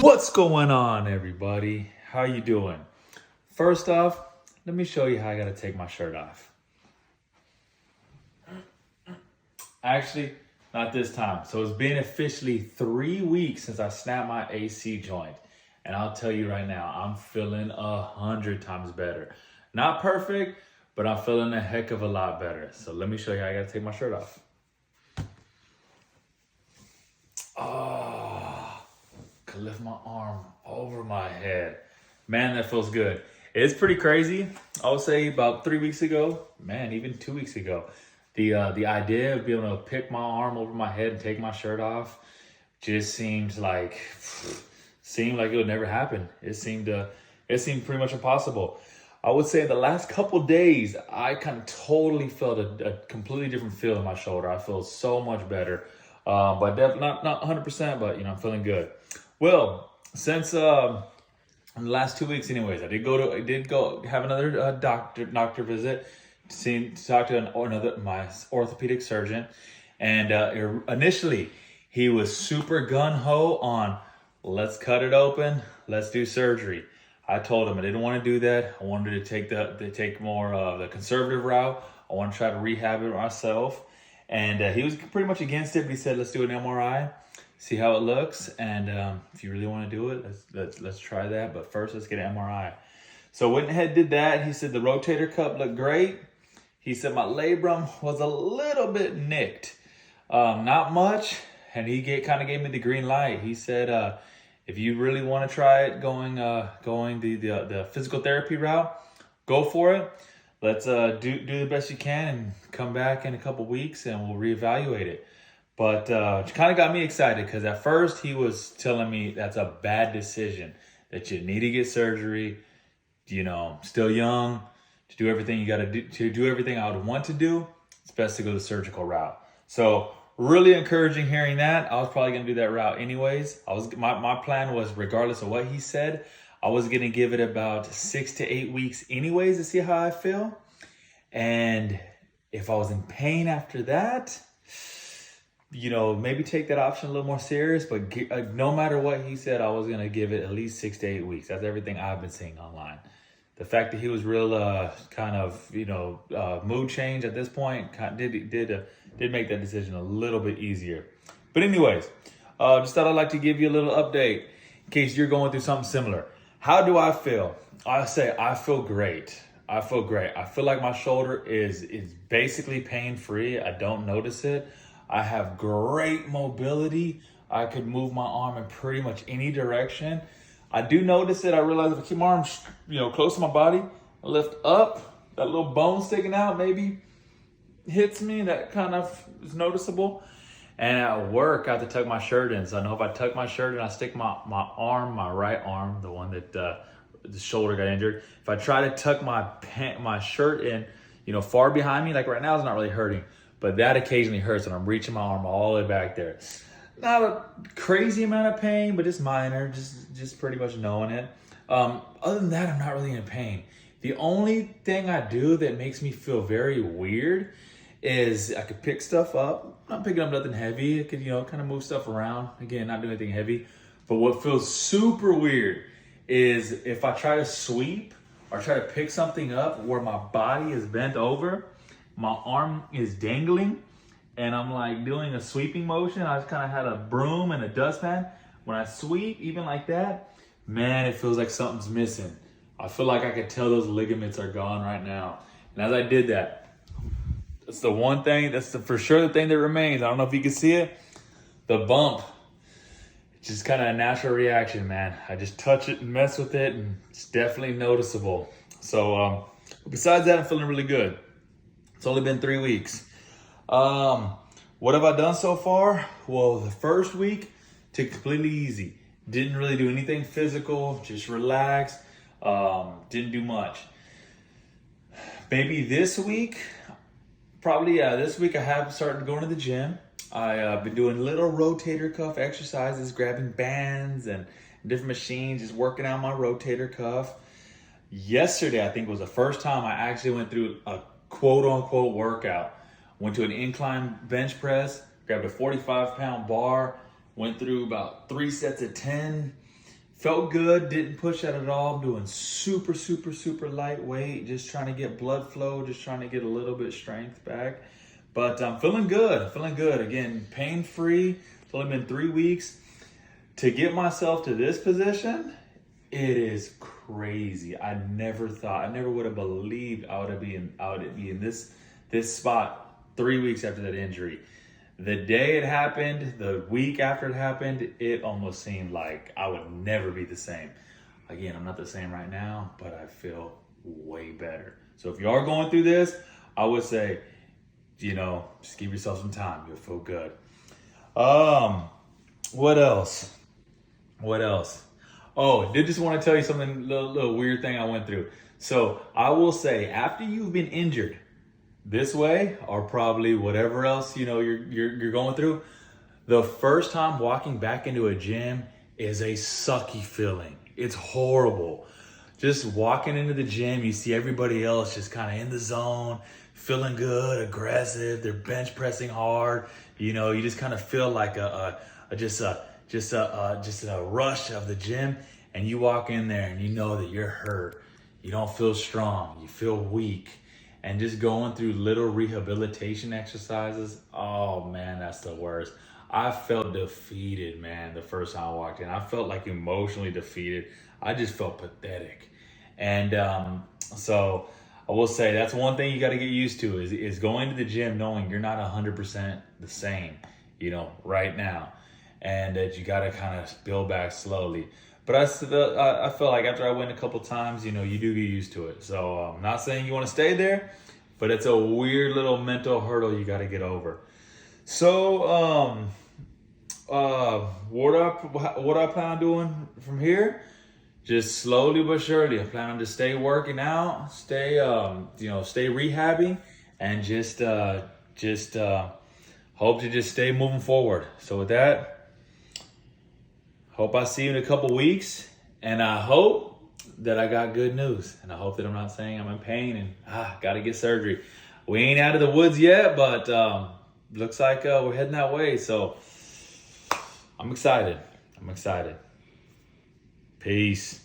What's going on, everybody? How you doing? First off, let me show you how I gotta take my shirt off. Actually, not this time. So it's been officially 3 weeks since I snapped my AC joint. And I'll tell you right now, I'm feeling 100 times better. Not perfect, but I'm feeling a heck of a lot better. So let me show you how I gotta take my shirt off. Oh, could lift my arm over my head. Man, that feels good. It's pretty crazy. I would say about 3 weeks ago, man, even 2 weeks ago, the idea of being able to pick my arm over my head and take my shirt off just seemed like it would never happen. It seemed pretty much impossible. I would say the last couple days, I kind of totally felt a completely different feel in my shoulder. I feel so much better, but not 100%, but I'm feeling good. Well, since in the last 2 weeks, anyways, I did go have another doctor visit, to talk to my orthopedic surgeon, and initially he was super gun ho on let's cut it open, let's do surgery. I told him I didn't want to do that. I wanted to take more of the conservative route. I want to try to rehab it myself, and he was pretty much against it. But he said, "Let's do an MRI, see how it looks, and if you really want to do it, let's try that. But first, let's get an MRI." So went ahead, did that. He said the rotator cuff looked great. He said my labrum was a little bit nicked, not much, and he kind of gave me the green light. He said, if you really want to try it, going the physical therapy route, go for it. Let's do the best you can and come back in a couple weeks and we'll reevaluate it. But it kind of got me excited because at first he was telling me that's a bad decision, that you need to get surgery, still young, to do everything you got to do, to do everything I would want to do. It's best to go the surgical route. So really encouraging hearing that. I was probably going to do that route anyways. My plan was, regardless of what he said, I was going to give it about 6 to 8 weeks anyways to see how I feel. And if I was in pain after that, maybe take that option a little more serious. But no matter what he said, I was going to give it at least 6 to 8 weeks. That's everything I've been seeing online. The fact that he was real mood change at this point did make that decision a little bit easier. But anyways, just thought I'd like to give you a little update in case you're going through something similar. How do I feel? I say I feel great. I feel like my shoulder is basically pain-free. I don't notice it. I have great mobility. I could move my arm in pretty much any direction. I do notice it. I realize if I keep my arms, close to my body, I lift up, that little bone sticking out maybe hits me. That kind of is noticeable. And at work, I have to tuck my shirt in. So I know if I tuck my shirt in, I stick my right arm, the one that the shoulder got injured. If I try to tuck my shirt in, far behind me, like right now, it's not really hurting. But that occasionally hurts when I'm reaching my arm all the way back there. Not a crazy amount of pain, but just minor, just pretty much knowing it. Other than that, I'm not really in pain. The only thing I do that makes me feel very weird is I could pick stuff up. I'm not picking up nothing heavy. I could, kind of move stuff around. Again, not doing anything heavy. But what feels super weird is if I try to sweep or try to pick something up where my body is bent over, my arm is dangling, and I'm like doing a sweeping motion. I just kind of had a broom and a dustpan. When I sweep, even like that, man, it feels like something's missing. I feel like I could tell those ligaments are gone right now. And as I did that, that's the one thing, for sure the thing that remains. I don't know if you can see it. The bump. It's just kind of a natural reaction, man. I just touch it and mess with it, and it's definitely noticeable. So besides that, I'm feeling really good. It's only been 3 weeks. What have I done so far? Well, the first week, took it completely easy. Didn't really do anything physical, just relaxed. Didn't do much. Maybe this week, this week I have started going to the gym. I've been doing little rotator cuff exercises, grabbing bands and different machines, just working out my rotator cuff. Yesterday, I think, was the first time I actually went through a quote-unquote workout. Went to an incline bench press, grabbed a 45-pound bar, went through about 3 sets of 10, Felt good, didn't push that at all. I'm doing super, super, super lightweight, just trying to get blood flow, just trying to get a little bit strength back. But I'm feeling good, feeling good. Again, pain-free. It's only been 3 weeks. To get myself to this position, it is crazy. I never would have believed I would be in this spot 3 weeks after that injury. The day it happened, the week after it happened, it almost seemed like I would never be the same. Again, I'm not the same right now, but I feel way better. So if you are going through this, I would say, just give yourself some time. You'll feel good. What else? Oh, I did just want to tell you something, little weird thing I went through. So I will say, after you've been injured this way, or probably whatever else you're going through, the first time walking back into a gym is a sucky feeling. It's horrible. Just walking into the gym, you see everybody else just kind of in the zone, feeling good, aggressive. They're bench pressing hard. You just kind of feel like just a rush of the gym, and you walk in there and you know that you're hurt. You don't feel strong. You feel weak. And just going through little rehabilitation exercises, oh man, that's the worst. I felt defeated, man, the first time I walked in. I felt like emotionally defeated. I just felt pathetic. And so I will say that's one thing you got to get used to is going to the gym knowing you're not 100% the same, right now. And that you got to kind of build back slowly. But I felt like after I went a couple times, you do get used to it. So I'm not saying you want to stay there, but it's a weird little mental hurdle you got to get over. So what I plan on doing from here? Just slowly but surely. I plan on to stay working out, stay rehabbing, and just hope to just stay moving forward. So with that, hope I see you in a couple weeks, and I hope that I got good news, and I hope that I'm not saying I'm in pain and got to get surgery. We ain't out of the woods yet, but looks like we're heading that way. So I'm excited. Peace.